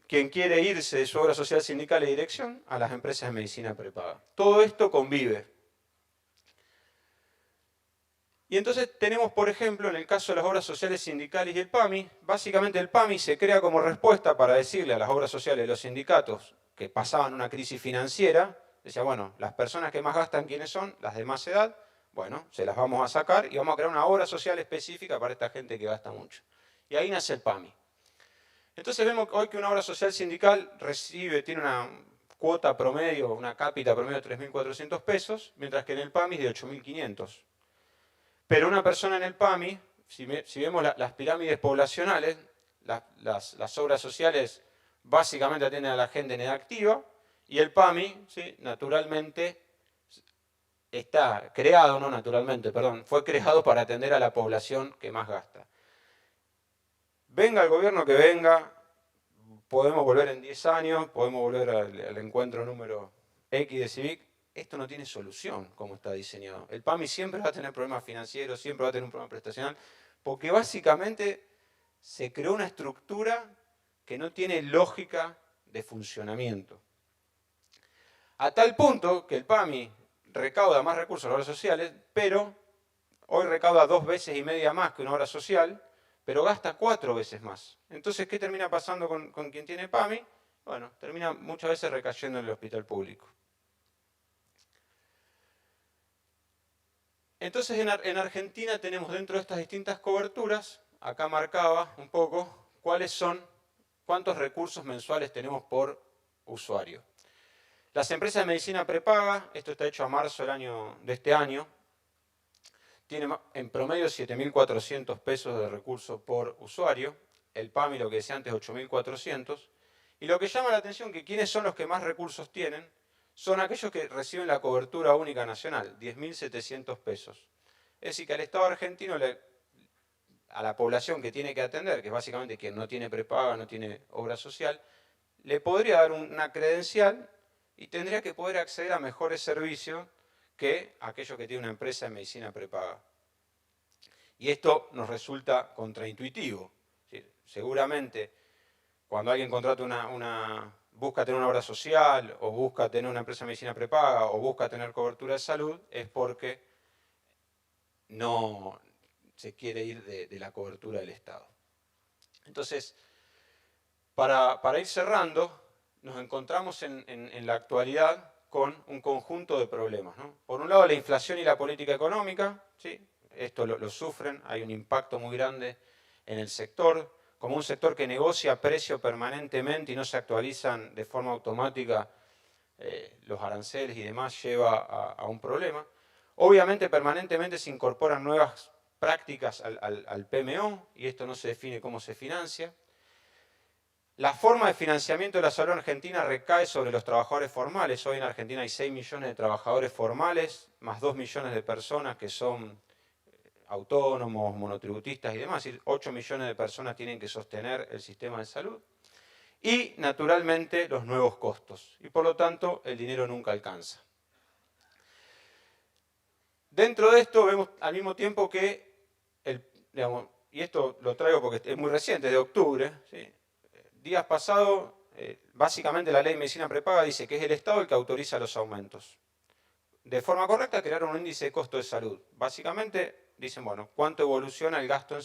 quien quiere irse de su obra social sindical de dirección a las empresas de medicina prepaga. Todo esto convive. Y entonces tenemos, por ejemplo, en el caso de las obras sociales sindicales y el PAMI, básicamente el PAMI se crea como respuesta para decirle a las obras sociales de los sindicatos que pasaban una crisis financiera, decía, bueno, las personas que más gastan, ¿quiénes son? Las de más edad, bueno, se las vamos a sacar y vamos a crear una obra social específica para esta gente que gasta mucho. Y ahí nace el PAMI. Entonces vemos hoy que una obra social sindical tiene una cuota promedio, una cápita promedio de 3.400 pesos, mientras que en el PAMI es de 8.500. Pero una persona en el PAMI, si vemos las pirámides poblacionales, las obras sociales básicamente atienden a la gente en edad activa, y el PAMI, ¿sí?, naturalmente está creado, no naturalmente, perdón, fue creado para atender a la población que más gasta. Venga el gobierno que venga, podemos volver en 10 años, podemos volver al encuentro número X de CIVIC, esto no tiene solución como está diseñado. El PAMI siempre va a tener problemas financieros, siempre va a tener un problema prestacional, porque básicamente se creó una estructura que no tiene lógica de funcionamiento. A tal punto que el PAMI recauda más recursos a las obras sociales, pero hoy recauda 2,5 veces más que una obra social, pero gasta 4 veces más. Entonces, ¿qué termina pasando con quien tiene PAMI? bueno, termina muchas veces recayendo en el hospital público. Entonces en Argentina tenemos dentro de estas distintas coberturas, acá marcaba un poco cuántos recursos mensuales tenemos por usuario. Las empresas de medicina prepaga, esto está hecho a marzo de este año, tienen en promedio 7.400 pesos de recursos por usuario, el PAMI, lo que decía antes, 8.400, y lo que llama la atención que quienes son los que más recursos tienen, son aquellos que reciben la cobertura única nacional, 10.700 pesos. Es decir, que al Estado argentino, a la población que tiene que atender, que es básicamente quien no tiene prepaga, no tiene obra social, le podría dar una credencial y tendría que poder acceder a mejores servicios que aquellos que tienen una empresa de medicina prepaga. Y esto nos resulta contraintuitivo. Seguramente, cuando alguien contrata busca tener una obra social, o busca tener una empresa de medicina prepaga, o busca tener cobertura de salud, es porque no se quiere ir de la cobertura del Estado. Entonces, para ir cerrando, nos encontramos en la actualidad con un conjunto de problemas, ¿no? Por un lado, la inflación y la política económica, ¿sí? Esto lo sufren, hay un impacto muy grande en el sector, como un sector que negocia precio permanentemente y no se actualizan de forma automática los aranceles y demás, lleva a un problema. Obviamente, permanentemente se incorporan nuevas prácticas al PMO y esto no se define cómo se financia. La forma de financiamiento de la salud argentina recae sobre los trabajadores formales. Hoy en Argentina hay 6 millones de trabajadores formales, más 2 millones de personas que son autónomos, monotributistas y demás. Es decir, 8 millones de personas tienen que sostener el sistema de salud. Y, naturalmente, los nuevos costos. Y, por lo tanto, el dinero nunca alcanza. Dentro de esto vemos al mismo tiempo que, y esto lo traigo porque es muy reciente, de octubre, ¿sí? Días pasados, básicamente la ley de medicina prepaga dice que es el Estado el que autoriza los aumentos. De forma correcta, crearon un índice de costo de salud. Básicamente dicen, bueno, cuánto evoluciona el gasto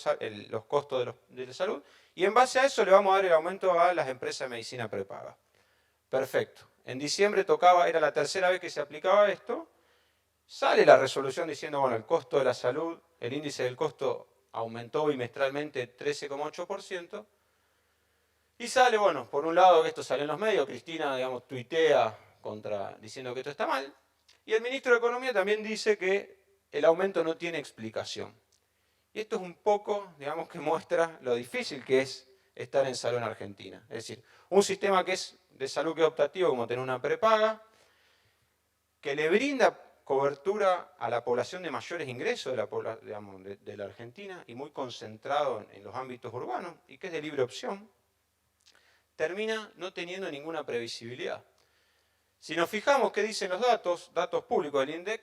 los costos de salud, y en base a eso le vamos a dar el aumento a las empresas de medicina prepaga. Perfecto. En diciembre era la tercera vez que se aplicaba esto. Sale la resolución diciendo, bueno, el costo de la salud, el índice del costo aumentó bimestralmente 13,8%. Y sale, bueno, por un lado que esto sale en los medios, Cristina, digamos, tuitea diciendo que esto está mal, y el ministro de Economía también dice que el aumento no tiene explicación. Y esto es un poco, digamos, que muestra lo difícil que es estar en salud en Argentina. Es decir, un sistema que es de salud que es optativo, como tener una prepaga, que le brinda cobertura a la población de mayores ingresos de la Argentina y muy concentrado en los ámbitos urbanos, y que es de libre opción, termina no teniendo ninguna previsibilidad. Si nos fijamos qué dicen los datos públicos del INDEC,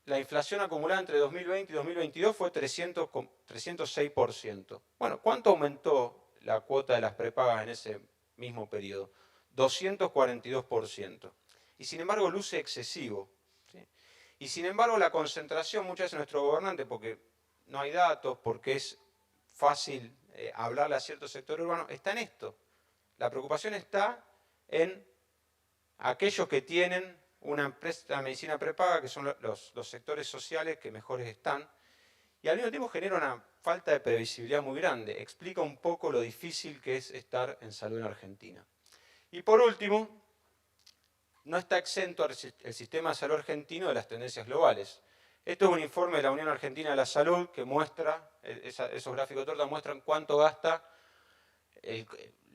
la inflación acumulada entre 2020 y 2022 fue 306%. Bueno, ¿cuánto aumentó la cuota de las prepagas en ese mismo periodo? 242%. Y sin embargo luce excesivo, ¿sí? Y sin embargo la concentración muchas veces de nuestro gobernante, porque no hay datos, porque es fácil hablarle a cierto sector urbano, está en esto. La preocupación está en aquellos que tienen una empresa de medicina prepaga, que son los sectores sociales que mejores están, y al mismo tiempo genera una falta de previsibilidad muy grande. Explica un poco lo difícil que es estar en salud en Argentina. Y por último, no está exento el sistema de salud argentino de las tendencias globales. Esto es un informe de la Unión Argentina de la Salud que muestra, esos gráficos de torta muestran cuánto gasta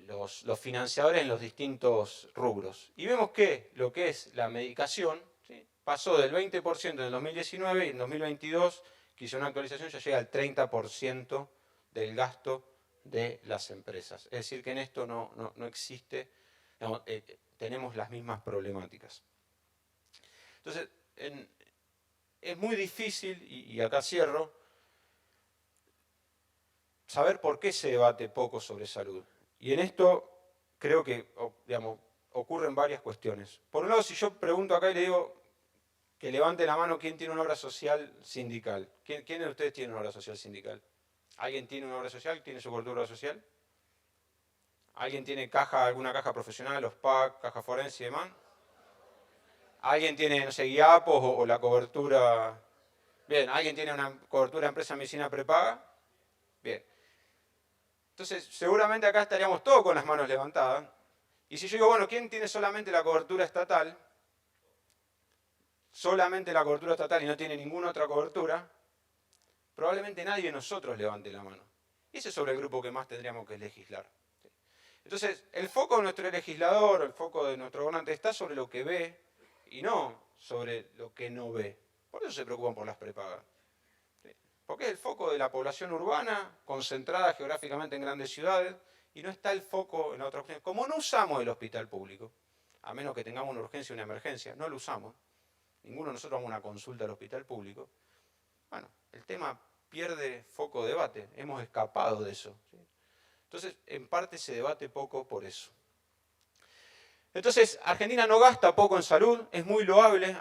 los financiadores en los distintos rubros. Y vemos que lo que es la medicación, ¿sí?, pasó del 20% en el 2019 y en 2022, que hizo una actualización, ya llega al 30% del gasto de las empresas. Es decir, que en esto no existe, digamos, tenemos las mismas problemáticas. Entonces, es muy difícil, y acá cierro, saber por qué se debate poco sobre salud. Y en esto creo que, digamos, ocurren varias cuestiones. Por un lado, si yo pregunto acá y le digo que levante la mano quién tiene una obra social sindical. ¿Quién de ustedes tiene una obra social sindical? ¿Alguien tiene una obra social? ¿Tiene su cobertura social? ¿Alguien tiene alguna caja profesional, los PAC, caja forense y demás? ¿Alguien tiene, no sé, guiapos o la cobertura? Bien, ¿alguien tiene una cobertura de empresa de medicina prepaga? Bien. Entonces, seguramente acá estaríamos todos con las manos levantadas. Y si yo digo, bueno, ¿quién tiene solamente la cobertura estatal? Solamente la cobertura estatal y no tiene ninguna otra cobertura, probablemente nadie de nosotros levante la mano. Y ese es sobre el grupo que más tendríamos que legislar. Entonces, el foco de nuestro legislador, el foco de nuestro gobernante está sobre lo que ve y no sobre lo que no ve. Por eso se preocupan por las prepagas. Porque es el foco de la población urbana, concentrada geográficamente en grandes ciudades, y no está el foco en otras opciones. Como no usamos el hospital público, a menos que tengamos una urgencia o una emergencia, no lo usamos. Ninguno de nosotros vamos a una consulta al hospital público. Bueno, el tema pierde foco de debate. Hemos escapado de eso. ¿Sí? Entonces, en parte se debate poco por eso. Entonces, Argentina no gasta poco en salud, es muy loable.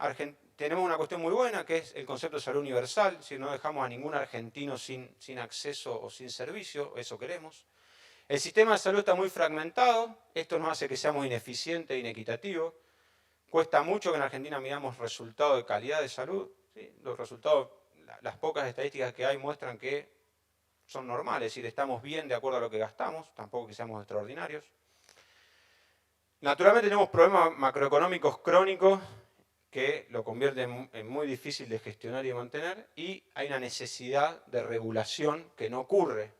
Tenemos una cuestión muy buena, que es el concepto de salud universal. Si no dejamos a ningún argentino sin acceso o sin servicio, eso queremos. El sistema de salud está muy fragmentado. Esto nos hace que seamos ineficientes e inequitativos. Cuesta mucho que en Argentina miramos resultados de calidad de salud. ¿Sí? Los resultados, las pocas estadísticas que hay muestran que son normales, es decir, estamos bien de acuerdo a lo que gastamos, tampoco que seamos extraordinarios. Naturalmente tenemos problemas macroeconómicos crónicos que lo convierten en muy difícil de gestionar y de mantener, y hay una necesidad de regulación que no ocurre.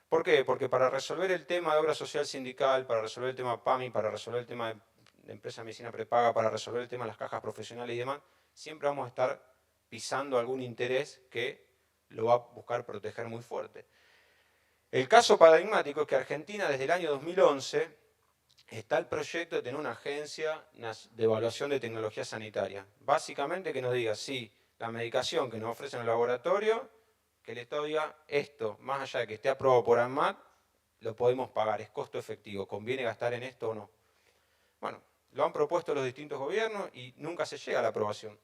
¿Por qué? Porque para resolver el tema de obra social sindical, para resolver el tema PAMI, para resolver el tema de empresa de medicina prepaga, para resolver el tema de las cajas profesionales y demás, siempre vamos a estar pisando algún interés que lo va a buscar proteger muy fuerte. El caso paradigmático es que Argentina desde el año 2011 está el proyecto de tener una agencia de evaluación de tecnología sanitaria. Básicamente que nos diga si la medicación que nos ofrecen en el laboratorio, que el Estado diga esto, más allá de que esté aprobado por ANMAT, lo podemos pagar, es costo efectivo, conviene gastar en esto o no. Bueno, lo han propuesto los distintos gobiernos y nunca se llega a la aprobación.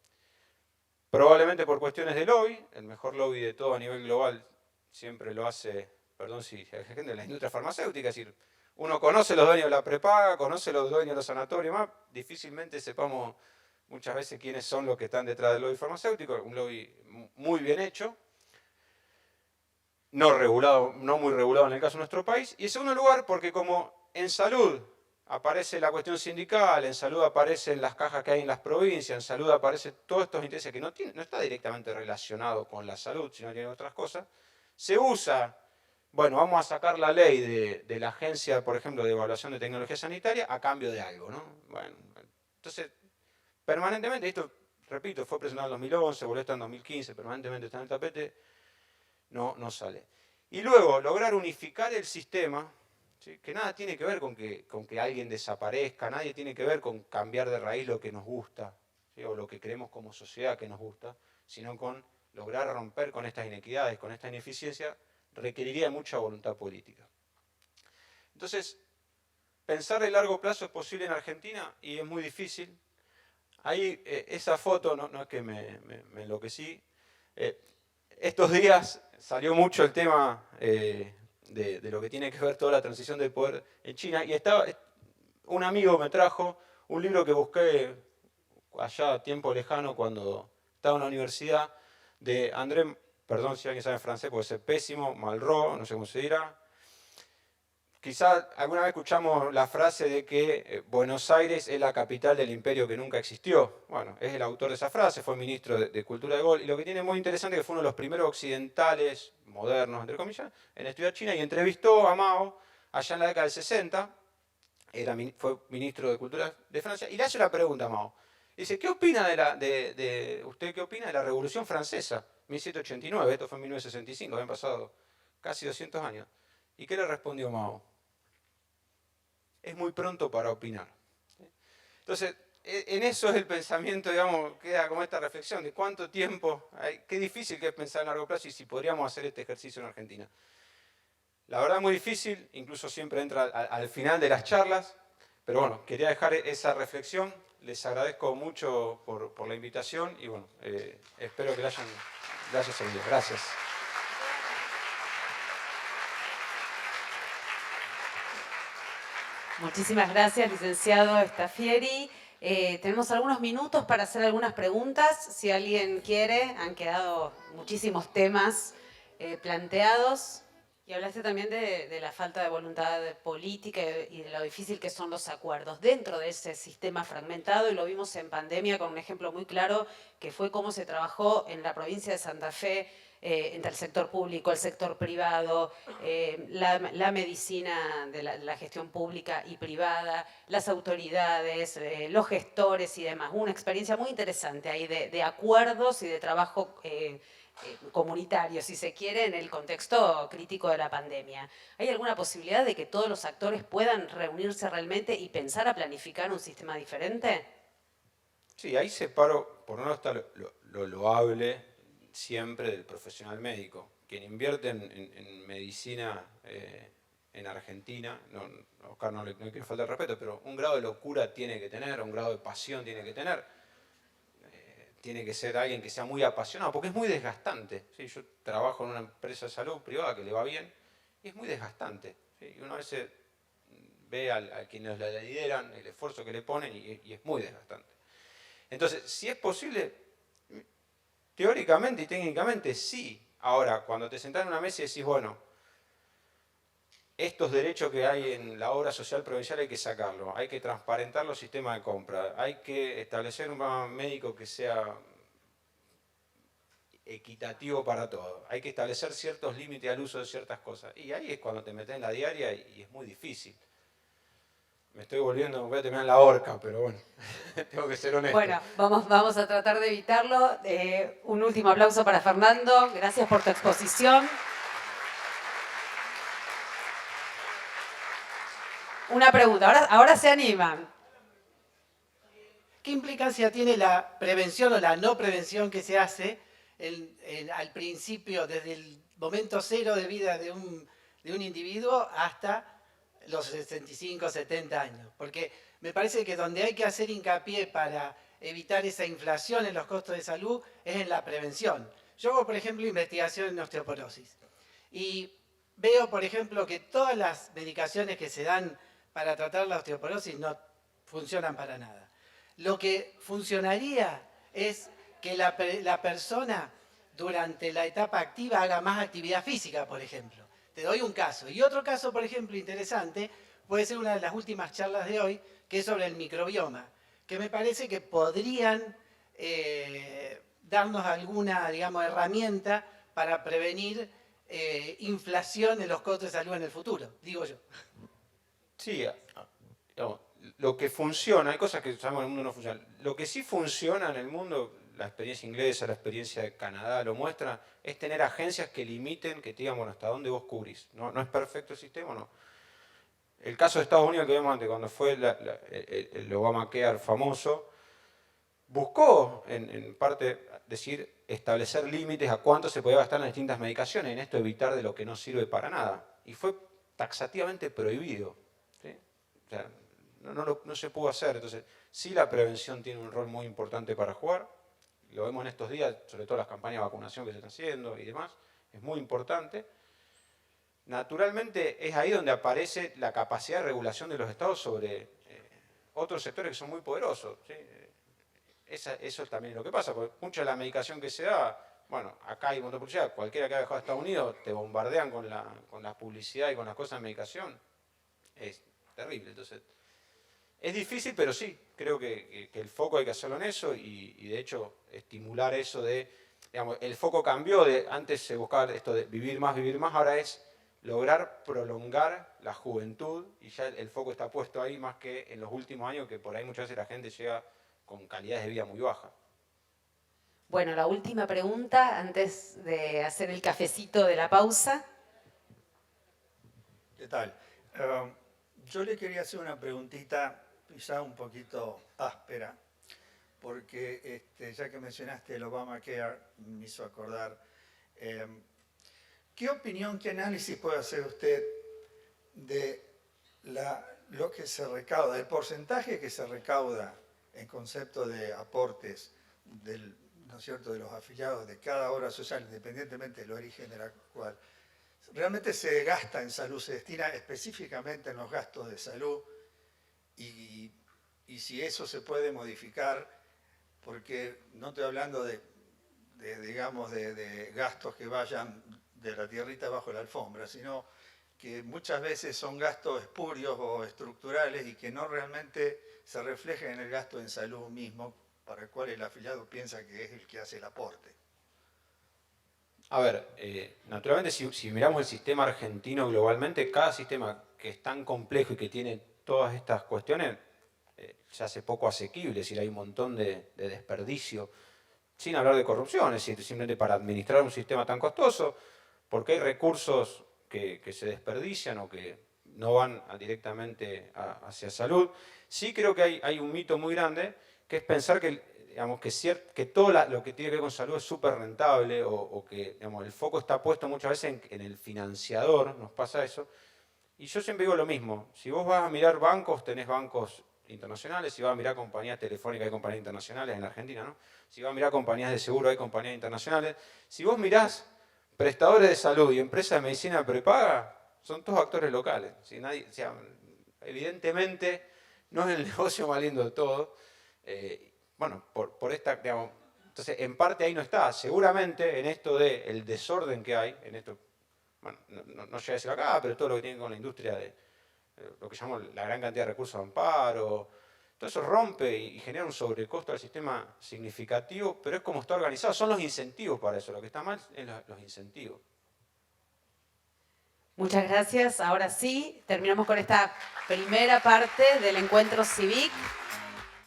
Probablemente por cuestiones de lobby, el mejor lobby de todo a nivel global siempre lo hace, perdón si hay gente de la industria farmacéutica, es decir, uno conoce los dueños de la prepaga, conoce los dueños de los sanatorios, más difícilmente sepamos muchas veces quiénes son los que están detrás del lobby farmacéutico, un lobby muy bien hecho, no regulado, no muy regulado en el caso de nuestro país, y en segundo lugar porque como en salud aparece la cuestión sindical, en salud aparecen las cajas que hay en las provincias, en salud aparecen todos estos intereses que no está directamente relacionado con la salud, sino que tiene otras cosas, se usa, bueno, vamos a sacar la ley de la agencia, por ejemplo, de evaluación de tecnología sanitaria a cambio de algo, ¿no? Bueno, entonces, permanentemente, esto, repito, fue presentado en 2011, volvió a estar en 2015, permanentemente está en el tapete, no sale. Y luego, lograr unificar el sistema, ¿sí? Que nada tiene que ver con que alguien desaparezca, nadie tiene que ver con cambiar de raíz lo que nos gusta, ¿sí? O lo que creemos como sociedad que nos gusta, sino con lograr romper con estas inequidades, con esta ineficiencia, requeriría mucha voluntad política. Entonces, pensar de largo plazo es posible en Argentina y es muy difícil. Ahí, esa foto, no es que me enloquecí, estos días salió mucho el tema de lo que tiene que ver toda la transición del poder en China, y un amigo me trajo un libro que busqué allá a tiempo lejano cuando estaba en la universidad, de André, perdón si alguien sabe francés, puede ser pésimo, Malraux, no sé cómo se dirá. Quizás alguna vez escuchamos la frase de que Buenos Aires es la capital del imperio que nunca existió. Bueno, es el autor de esa frase, fue ministro de Cultura de Gaulle, y lo que tiene muy interesante es que fue uno de los primeros occidentales, modernos, entre comillas, en estudiar China, y entrevistó a Mao allá en la década del 60, fue ministro de Cultura de Francia, y le hace una pregunta a Mao. Dice, ¿qué opina usted qué opina de la Revolución Francesa? 1789, esto fue en 1965, habían pasado casi 200 años. ¿Y qué le respondió Mao? Es muy pronto para opinar. Entonces, en eso es el pensamiento, digamos, queda como esta reflexión de cuánto tiempo, qué difícil que es pensar a largo plazo y si podríamos hacer este ejercicio en Argentina. La verdad es muy difícil, incluso siempre entra al final de las charlas, pero bueno, quería dejar esa reflexión. Les agradezco mucho por la invitación y bueno, espero que le haya servido. Gracias. Muchísimas gracias, licenciado Staffieri. Tenemos algunos minutos para hacer algunas preguntas. Si alguien quiere, han quedado muchísimos temas planteados. Y hablaste también de la falta de voluntad política y de lo difícil que son los acuerdos dentro de ese sistema fragmentado, y lo vimos en pandemia con un ejemplo muy claro que fue cómo se trabajó en la provincia de Santa Fe entre el sector público, el sector privado, la medicina de la gestión pública y privada, las autoridades, los gestores y demás. Una experiencia muy interesante ahí de acuerdos y de trabajo comunitario, si se quiere, en el contexto crítico de la pandemia. ¿Hay alguna posibilidad de que todos los actores puedan reunirse realmente y pensar a planificar un sistema diferente? Sí, ahí separo, por un lado está lo loable siempre del profesional médico. Quien invierte en medicina en Argentina, Oscar no quiero faltar el respeto, pero un grado de locura tiene que tener, un grado de pasión tiene que tener. Tiene que ser alguien que sea muy apasionado, porque es muy desgastante. ¿Sí? Yo trabajo en una empresa de salud privada que le va bien y es muy desgastante. ¿Sí? Y uno a veces ve a quienes la lideran, el esfuerzo que le ponen y es muy desgastante. Entonces, si es posible, teóricamente y técnicamente sí. Ahora, cuando te sentás en una mesa y decís, bueno, estos derechos que hay en la obra social provincial hay que sacarlo, hay que transparentar los sistemas de compra, hay que establecer un plan médico que sea equitativo para todo, hay que establecer ciertos límites al uso de ciertas cosas. Y ahí es cuando te metes en la diaria y es muy difícil. Me estoy volviendo, voy a terminar en la horca, pero bueno, tengo que ser honesto. Bueno, vamos a tratar de evitarlo. Un último aplauso para Fernando. Gracias por tu exposición. Una pregunta, ahora se animan. ¿Qué implicancia tiene la prevención o la no prevención que se hace al principio, desde el momento cero de vida de un individuo hasta los 65, 70 años? Porque me parece que donde hay que hacer hincapié para evitar esa inflación en los costos de salud es en la prevención. Yo hago, por ejemplo, investigación en osteoporosis y veo, por ejemplo, que todas las medicaciones que se dan para tratar la osteoporosis no funcionan para nada. Lo que funcionaría es que la persona durante la etapa activa haga más actividad física, por ejemplo. Te doy un caso. Y otro caso, por ejemplo, interesante, puede ser una de las últimas charlas de hoy, que es sobre el microbioma, que me parece que podrían darnos alguna, digamos, herramienta para prevenir inflación en los costos de salud en el futuro, digo yo. Sí, digamos, lo que funciona, hay cosas que sabemos en el mundo no funcionan. Lo que sí funciona en el mundo, la experiencia inglesa, la experiencia de Canadá lo muestra, es tener agencias que limiten, que te digan, bueno, hasta dónde vos cubrís. No es perfecto el sistema, no. El caso de Estados Unidos que vemos antes, cuando fue el Obamacare famoso, buscó en parte decir, establecer límites a cuánto se podía gastar en las distintas medicaciones, en esto evitar de lo que no sirve para nada. Y fue taxativamente prohibido. ¿Sí? O sea, no se pudo hacer. Entonces, sí la prevención tiene un rol muy importante para jugar. Lo vemos en estos días, sobre todo las campañas de vacunación que se están haciendo y demás. Es muy importante. Naturalmente, es ahí donde aparece la capacidad de regulación de los estados sobre otros sectores que son muy poderosos. ¿Sí? Eso también es lo que pasa, porque mucha de la medicación que se da, bueno, acá hay mucha publicidad, cualquiera que haya viajado a Estados Unidos te bombardean con la publicidad y con las cosas de medicación. Es terrible, entonces es difícil, pero sí, creo que el foco hay que hacerlo en eso y de hecho estimular eso de, digamos, el foco cambió, antes se buscaba esto de vivir más, ahora es lograr prolongar la juventud y ya el foco está puesto ahí más que en los últimos años que por ahí muchas veces la gente llega con calidades de vida muy bajas. Bueno, la última pregunta antes de hacer el cafecito de la pausa. ¿Qué tal? Yo le quería hacer una preguntita quizá un poquito áspera, porque ya que mencionaste el Obamacare, me hizo acordar, ¿qué opinión, qué análisis puede hacer usted de lo que se recauda, del porcentaje que se recauda en concepto de aportes ¿no es cierto?, de los afiliados de cada obra social, independientemente del origen de la cual realmente se gasta en salud, se destina específicamente en los gastos de salud y si eso se puede modificar, porque no estoy hablando digamos, de gastos que vayan de la tierrita bajo la alfombra, sino que muchas veces son gastos espurios o estructurales y que no realmente se reflejan en el gasto en salud mismo, para el cual el afiliado piensa que es el que hace el aporte. A ver, naturalmente si miramos el sistema argentino globalmente, cada sistema que es tan complejo y que tiene todas estas cuestiones, se hace poco asequible, es decir, hay un montón de desperdicio, sin hablar de corrupción, es decir, simplemente para administrar un sistema tan costoso, porque hay recursos que se desperdician o que no van directamente hacia salud. Sí creo que hay un mito muy grande, que es pensar que, digamos, que todo lo que tiene que ver con salud es súper rentable o que, digamos, el foco está puesto muchas veces en el financiador, nos pasa eso. Y yo siempre digo lo mismo, si vos vas a mirar bancos, tenés bancos internacionales, si vas a mirar compañías telefónicas, hay compañías internacionales en la Argentina, ¿no? Si vas a mirar compañías de seguro, hay compañías internacionales. Si vos mirás prestadores de salud y empresas de medicina prepaga, son todos actores locales. Si nadie, o sea, evidentemente no es el negocio más lindo de todo. Bueno, por esta, digamos, entonces en parte ahí no está. Seguramente en esto del desorden que hay, en esto, bueno, no llega a decir acá, pero todo lo que tiene con la industria de lo que llamamos la gran cantidad de recursos de amparo, todo eso rompe y genera un sobrecosto al sistema significativo, pero es como está organizado, son los incentivos para eso, lo que está mal es los incentivos. Muchas gracias. Ahora sí, terminamos con esta primera parte del encuentro CIVIC.